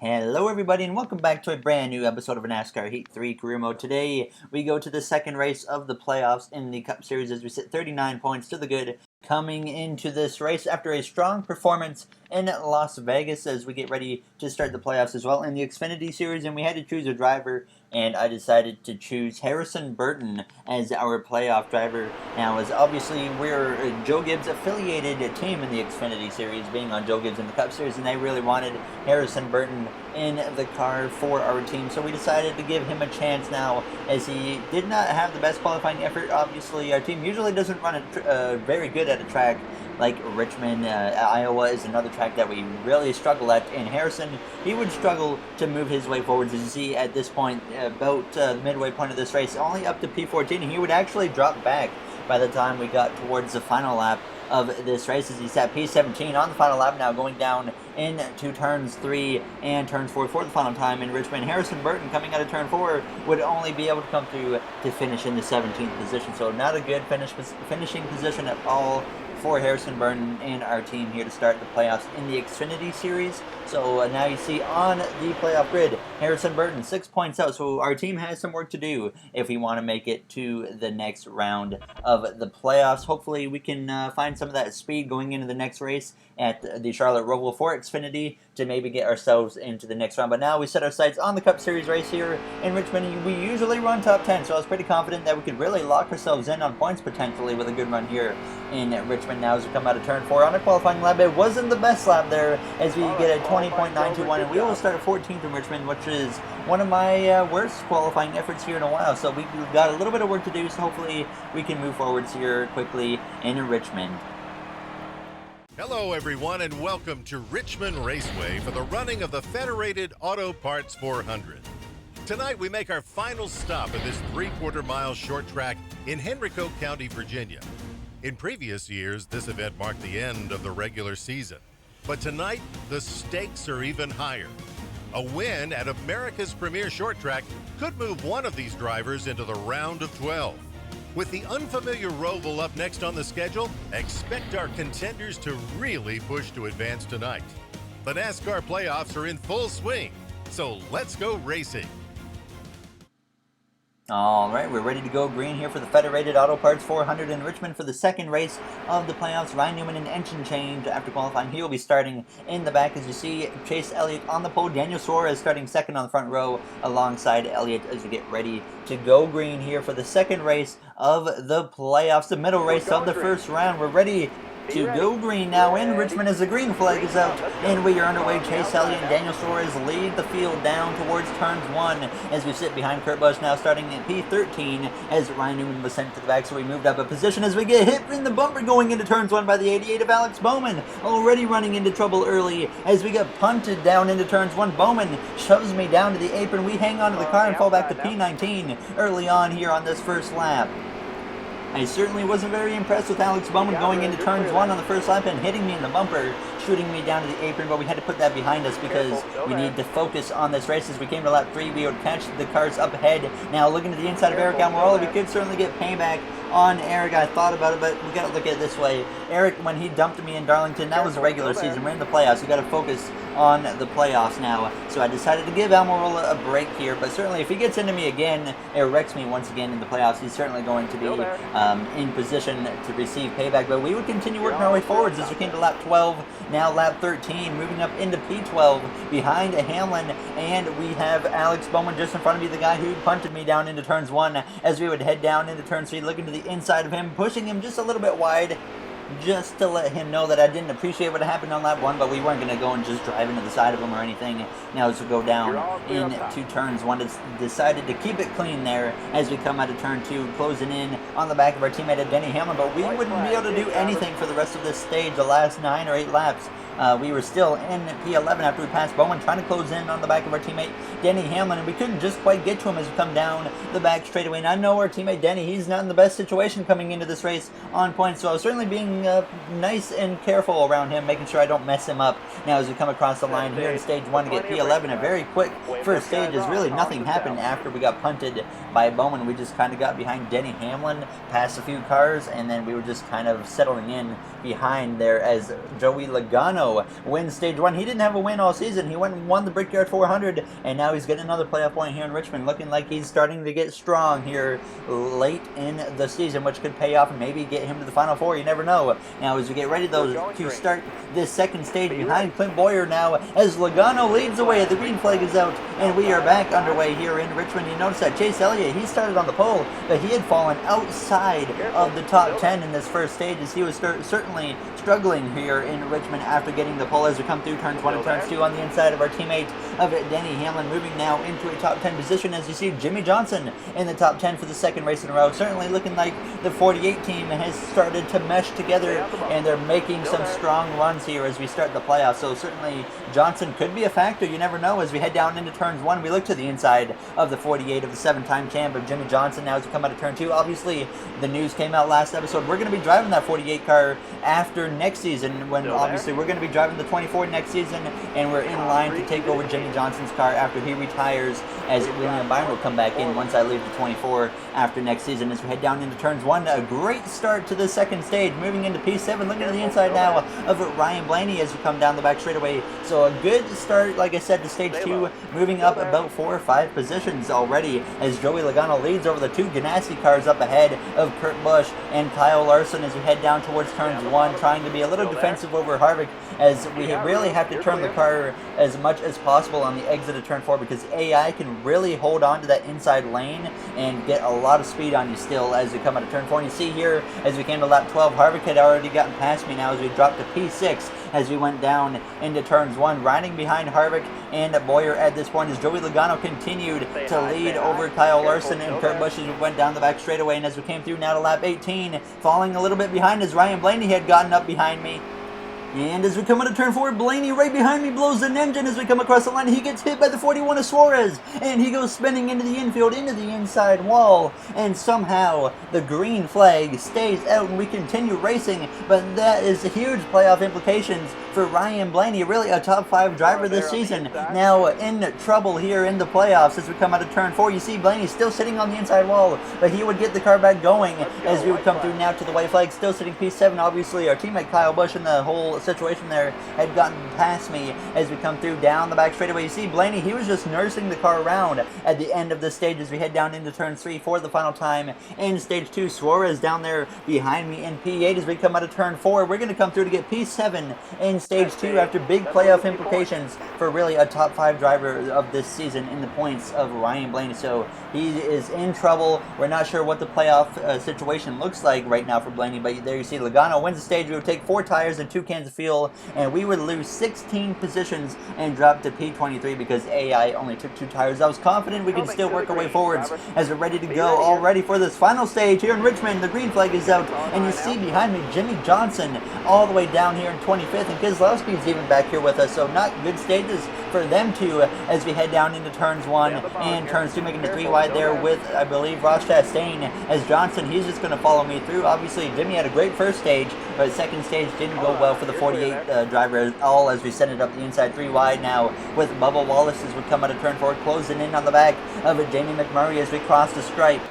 Hello everybody and welcome back to a brand new episode of NASCAR Heat 3 Career Mode. Today we go to the second race of the playoffs in the Cup Series as we sit 39 points to the good coming into this race after a strong performance in Las Vegas as we get ready to start the playoffs as well in the Xfinity Series, and we had to choose a driver, and I decided to choose Harrison Burton as our playoff driver. Now, as obviously we're a Joe Gibbs affiliated team in the Xfinity Series, being on Joe Gibbs in the Cup Series, and they really wanted Harrison Burton in the car for our team, so we decided to give him a chance now as he did not have the best qualifying effort. Obviously, our team usually doesn't run very good at a track like Richmond. Iowa is another track that we really struggle at, and Harrison, he would struggle to move his way forwards. As you see at this point, about the midway point of this race, only up to P14. He would actually drop back by the time we got towards the final lap of this race, as he's at P17 on the final lap now, going down into turns 3 and turns 4 for the final time in Richmond. Harrison Burton, coming out of turn 4, would only be able to come through to finish in the 17th position, so not a good finishing position at all for Harrison Burton and our team here to start the playoffs in the Xfinity Series. So now you see on the playoff grid, Harrison Burton 6 points out. So our team has some work to do if we want to make it to the next round of the playoffs. Hopefully we can find some of that speed going into the next race at the Charlotte Roval for Xfinity to maybe get ourselves into the next round. But now we set our sights on the Cup Series race here in Richmond. We usually run top 10, so I was pretty confident that we could really lock ourselves in on points potentially with a good run here in Richmond. Now as we come out of turn 4 on a qualifying lap, it wasn't the best lap there as we get a 20.921, and we will start at 14th in Richmond, which is one of my worst qualifying efforts here in a while. So we've got a little bit of work to do, so hopefully we can move forwards here quickly in Richmond. Hello everyone and welcome to Richmond Raceway for the running of the Federated Auto Parts 400. Tonight we make our final stop at this 3/4 mile short track in Henrico County, Virginia. In previous years, this event marked the end of the regular season. But tonight, the stakes are even higher. A win at America's premier short track could move one of these drivers into the round of 12. With the unfamiliar Roval up next on the schedule, expect our contenders to really push to advance tonight. The NASCAR playoffs are in full swing, so let's go racing. Alright, we're ready to go green here for the Federated Auto Parts 400 in Richmond for the second race of the playoffs. Ryan Newman an engine change after qualifying. He will be starting in the back as you see Chase Elliott on the pole. Daniel Suarez starting second on the front row alongside Elliott as we get ready to go green here for the second race of the playoffs, the middle race of the first round. We're ready to go green now in Richmond as the green flag is out, and we are underway. Chase Elliott and Daniel Suarez lead the field down towards turns 1 as we sit behind Kurt Busch now starting at P13 as Ryan Newman was sent to the back, so we moved up a position as we get hit in the bumper going into turns 1 by the 88 of Alex Bowman, already running into trouble early as we get punted down into turns 1. Bowman shoves me down to the apron. We hang onto the car and fall back to P19 early on here on this first lap. I certainly wasn't very impressed with Alex Bowman going into turns 1 on the first lap and hitting me in the bumper, shooting me down to the apron, but we had to put that behind us because we need to focus on this race. As we came to lap 3, we would catch the cars up ahead. Now looking to the inside of Eric Almirola, we could certainly get payback on Eric. I thought about it, but we got to look at it this way. Eric, when he dumped me in Darlington, that was a regular season. We're in the playoffs. We got to focus on the playoffs now. So I decided to give Almirola a break here, but certainly if he gets into me again, or wrecks me once again in the playoffs, he's certainly going to be in position to receive payback. But we would continue working our way forwards as we came to lap 12, now lap 13, moving up into P12 behind Hamlin, and we have Alex Bowman just in front of me, the guy who punted me down into turns 1 as we would head down into turn 3, looking to the inside of him, pushing him just a little bit wide, just to let him know that I didn't appreciate what happened on lap 1, but we weren't going to go and just drive into the side of him or anything. Now as we go down into turns 1, it's decided to keep it clean there as we come out of turn 2, closing in on the back of our teammate Denny Hamlin, but we wouldn't be able to do anything for the rest of this stage, the last 9 or 8 laps. We were still in P11 after we passed Bowman, trying to close in on the back of our teammate Denny Hamlin, and we couldn't just quite get to him as we come down the back straightaway. And I know our teammate Denny, he's not in the best situation coming into this race on points, so I was certainly being being nice and careful around him, making sure I don't mess him up. Now as we come across the line here in stage 1 to get P11, a very quick first stage as really nothing happened after we got punted by Bowman. We just kind of got behind Denny Hamlin, passed a few cars, and then we were just kind of settling in behind there as Joey Logano wins stage 1. He didn't have a win all season. He went and won the Brickyard 400, and now he's getting another playoff point here in Richmond, looking like he's starting to get strong here late in the season, which could pay off and maybe get him to the Final Four. You never know. Now as we get ready to start this second stage behind Clint Boyer now as Logano leads the way. The green flag is out, and we are back underway here in Richmond. You notice that Chase Elliott, he started on the pole, but he had fallen outside of the top 10 in this first stage as he was certainly struggling here in Richmond after getting the pole as we come through turns 1 and turns 2 on the inside of our teammate of Denny Hamlin, moving now into a top 10 position as you see Jimmy Johnson in the top 10 for the second race in a row. Certainly looking like the 48 team has started to mesh together, and they're making some strong runs here as we start the playoffs. So certainly Johnson could be a factor. You never know. As we head down into turns 1, we look to the inside of the 48 of the 7-time champ of Jimmy Johnson. Now as we come out of turn 2, obviously the news came out last episode. We're going to be driving that 48 car after next season, when obviously we're going to be driving the 24 next season, and we're in line to take over Jimmy Johnson's car after he retires, as William Byron will come back in once I leave the 24 after next season. As we head down into turns 1, a great start to the second stage, moving into P7, looking to the inside now of Ryan Blaney as we come down the back straightaway. So a good start, like I said, to stage 2, moving up about 4 or 5 positions already as Joey Logano leads over the 2 Ganassi cars up ahead of Kurt Busch and Kyle Larson as we head down towards turns 1, trying to be a little defensive over Harvick as we really have to turn the car as much as possible on the exit of turn 4 because AI can really hold on to that inside lane and get a lot of speed on you still as we come out of turn 4. And you see here as we came to lap 12, Harvick had already gotten past me now as we dropped to P6 as we went down into turns 1, riding behind Harvick and Boyer at this point as Joey Logano continued to lead over Kyle Larson and Kurt Busch as we went down the back straightaway. And as we came through now to lap 18, falling a little bit behind as Ryan Blaney had gotten up behind me. And as we come into turn 4, Blaney right behind me blows an engine as we come across the line. He gets hit by the 41 of Suarez, and he goes spinning into the infield, into the inside wall. And somehow the green flag stays out, and we continue racing. But that is huge playoff implications for Ryan Blaney, really a top 5 driver this season. Now in trouble here in the playoffs as we come out of turn 4. You see Blaney still sitting on the inside wall, but he would get the car back going as we would come through now to the white flag, still sitting P7. Obviously our teammate Kyle Busch in the whole situation there had gotten past me as we come through down the back straightaway. You see Blaney, he was just nursing the car around at the end of the stage as we head down into turn 3 for the final time in stage 2. Suarez down there behind me in P8 as we come out of turn 4. We're going to come through to get P7 in stage 2 after big playoff implications for really a top 5 driver of this season in the points of Ryan Blaney. So he is in trouble. We're not sure what the playoff situation looks like right now for Blaney, but there you see Logano wins the stage. We would take 4 tires and 2 cans of fuel, and we would lose 16 positions and drop to P23 because AI only took 2 tires. I was confident we could still work our way forwards as we're ready to go, all ready for this final stage here in Richmond. The green flag is out, and you see behind me Jimmy Johnson all the way down here in 25th, and Keselowski is even back here with us, so not good stages for them two as we head down into turns 1 and turns 2, making the 3 wide there with, I believe, Ross Chastain as Johnson. He's just going to follow me through. Obviously, Jimmy had a great first stage, but second stage didn't go well for the 48 driver at all as we send it up the inside 3 wide now with Bubba Wallace as we come out of turn 4, closing in on the back of Jamie McMurray as we cross the stripe,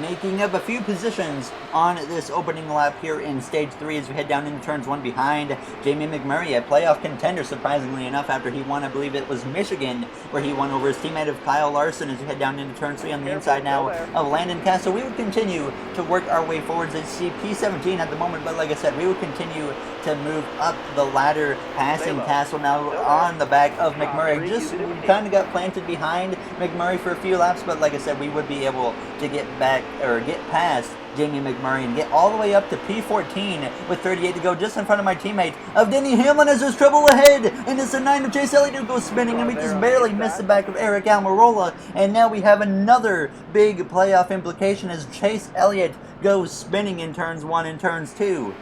making up a few positions on this opening lap here in stage 3 as we head down into turns 1 behind Jamie McMurray, a playoff contender surprisingly enough after he won, I believe it was Michigan, where he won over his teammate of Kyle Larson as we head down into turn 3 on the inside now of Landon Castle. We would continue to work our way forwards as you see P17 at the moment, but like I said, we would continue to move up the ladder, passing Castle now on the back of McMurray. Just kind of got planted behind McMurray for a few laps, but like I said, we would be able to get back or get past Jamie McMurray and get all the way up to P14 with 38 to go, just in front of my teammate of Denny Hamlin as there's trouble ahead, and it's a 9 of Chase Elliott who goes spinning, and we just barely missed the back of Eric Almirola, and now we have another big playoff implication as Chase Elliott goes spinning in turns 1 and turns 2.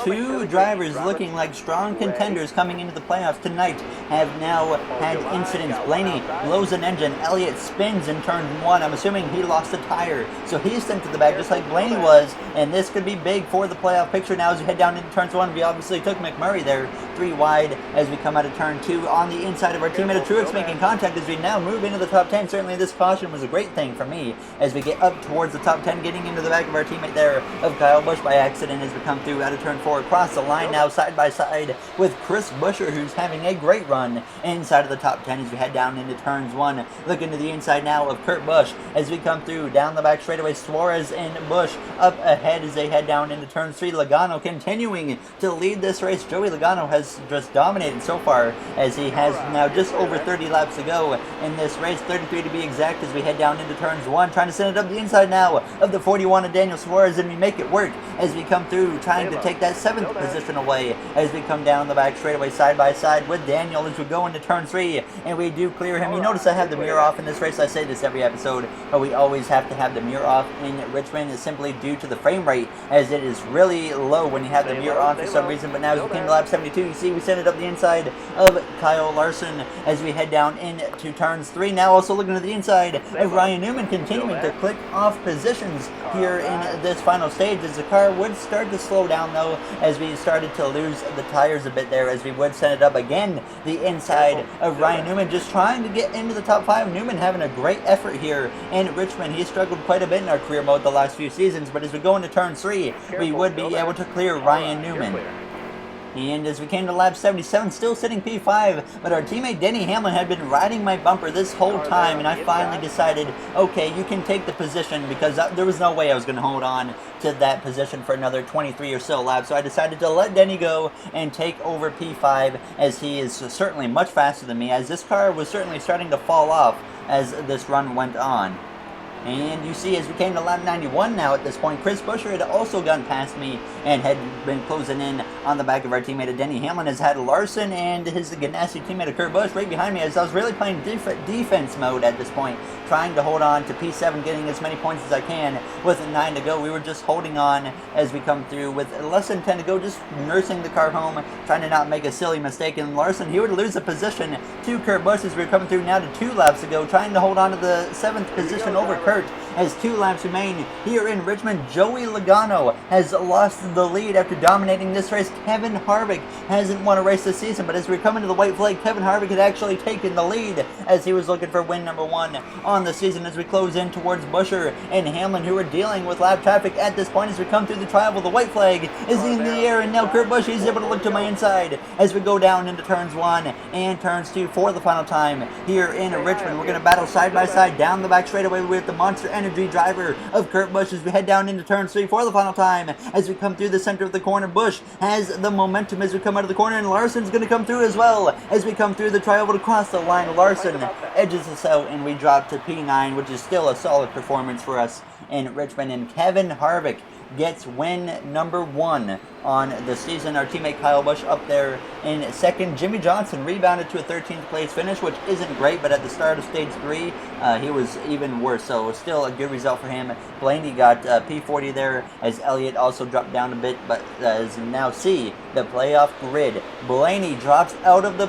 two drivers looking like strong contenders coming into the playoffs tonight have now had incidents. Blaney blows an engine. Elliott spins in turn 1. I'm assuming he lost a tire, so he's sent to the back just like Blaney was, and this could be big for the playoff picture now as we head down into turns 1. We obviously took McMurray there 3 wide as we come out of turn 2 on the inside of our teammate of Truex making contact as we now move into the top 10. Certainly this caution was a great thing for me as we get up towards the top 10, getting into the back of our teammate there of Kyle Busch by accident as we come through out of turn 4 across the line now side by side with Chris Buescher, who's having a great run inside of the top 10 as we head down into turns 1. Looking to the inside now of Kurt Busch as we come through down the back straightaway. Suarez and Busch up ahead as they head down into turn 3. Logano continuing to lead this race. Joey Logano has just dominated so far as he has now just over 30 laps to go in this race, 33 to be exact, as we head down into turns 1, trying to send it up the inside now of the 41 of Daniel Suarez, and we make it work as we come through, trying to take that 7th position away as we come down the back straightaway side by side with Daniel as we go into turn 3, and we do clear him. You notice I have the mirror off in this race. I say this every episode, but we always have to have the mirror off in Richmond, is simply due to the frame rate, as it is really low when you have the mirror on for some reason. But now as we came to lap 72, you see we send it up the inside of Kyle Larson as we head down into turns 3. Now also looking to the inside of Ryan Newman, continuing to click off positions here in this final stage as the car would start to slow down though as we started to lose the tires a bit there, as we would send it up again the inside of Ryan Newman, just trying to get into the top 5. Newman having a great effort here in Richmond. He struggled quite a bit in our career mode the last few seasons, but as we go into turn 3, we would be able to clear Ryan Newman. And as we came to lap 77, still sitting P5, but our teammate Denny Hamlin had been riding my bumper this whole time, and I finally decided, okay, you can take the position, because there was no way I was going to hold on to that position for another 23 or so laps. So I decided to let Denny go and take over P5, as he is certainly much faster than me, as this car was certainly starting to fall off as this run went on. And you see, as we came to lap 91 now at this point, Chris Buescher had also gone past me and had been closing in on the back of our teammate Denny Hamlin. Has had Larson and his Ganassi teammate Kurt Busch right behind me, as I was really playing defense mode at this point, trying to hold on to P7, getting as many points as I can with 9 to go. We were just holding on as we come through with less than 10 to go, just nursing the car home, trying to not make a silly mistake. And Larson, he would lose a position to Kurt Busch as we were coming through now to 2 laps to go, trying to hold on to the 7th position over Kurt. As 2 laps remain here in Richmond, Joey Logano has lost the lead after dominating this race. Kevin Harvick hasn't won a race this season, but as we come into the white flag, Kevin Harvick had actually taken the lead as he was looking for win number 1 on the season as we close in towards Buescher and Hamlin, who are dealing with lap traffic at this point as we come through the trial. The white flag is in the air, and now Kurt Busch is able to look to my inside as we go down into turns 1 and turns 2 for the final time here in Richmond. We're going to battle side by side down the back straightaway with the Monster Energy driver of Kurt Busch as we head down into turn 3 for the final time. As we come through the center of the corner, Busch has the momentum as we come out of the corner, and Larson's going to come through as well. As we come through the trioval to cross the line, Larson edges us out, and we drop to P9, which is still a solid performance for us in Richmond. And Kevin Harvick gets win number 1 on the season. Our teammate Kyle Busch up there in second. Jimmy Johnson rebounded to a 13th place finish, which isn't great, but at the start of stage 3, he was even worse, so still a good result for him. Blaney got P40 there, as Elliott also dropped down a bit, but as you now see the playoff grid, Blaney drops out of the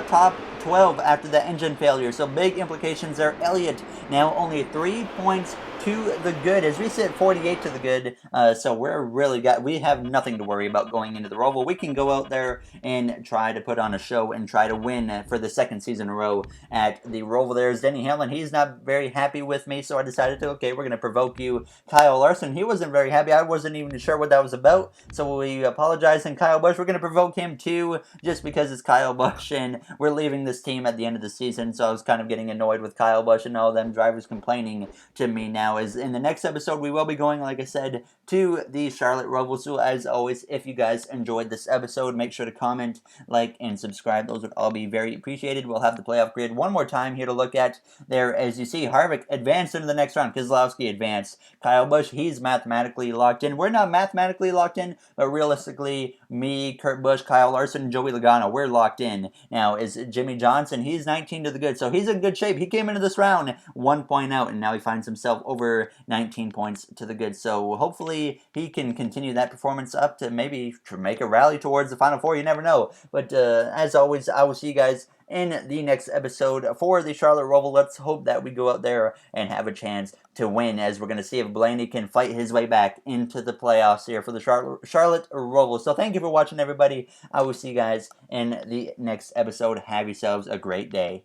top 12 after the engine failure, so big implications there. Elliott now only 3 points to the good as we sit 48 to the good, so we have nothing to worry about going into the Roval. We can go out there and try to put on a show and try to win for the 2nd season in a row at the Roval. There's Denny Hamlin. He's not very happy with me, so I decided to, okay, we're going to provoke you. Kyle Larson, he wasn't very happy. I wasn't even sure what that was about, so we apologize. And Kyle Busch, we're going to provoke him too, just because it's Kyle Busch, and we're leaving this team at the end of the season, so I was kind of getting annoyed with Kyle Busch and all them drivers complaining to me now. As in the next episode, we will be going, like I said, to the Charlotte Roval. So as always, if you guys enjoyed this episode, make sure to comment, like, and subscribe. Those would all be very appreciated. We'll have the playoff grid one more time here to look at there. As you see, Harvick advanced into the next round. Keselowski advanced. Kyle Busch, he's mathematically locked in. We're not mathematically locked in, but realistically, me, Kurt Busch, Kyle Larson, and Joey Logano, we're locked in. Now, is Jimmy Johnson, he's 19 to the good, so he's in good shape. He came into this round 1 point out, and now he finds himself over 19 points to the good. So hopefully he can continue that performance up to maybe make a rally towards the Final Four. You never know. But as always, I will see you guys in the next episode for the Charlotte Roval. Let's hope that we go out there and have a chance to win, as we're going to see if Blaney can fight his way back into the playoffs here for the Charlotte Roval. So thank you for watching, everybody. I will see you guys in the next episode. Have yourselves a great day.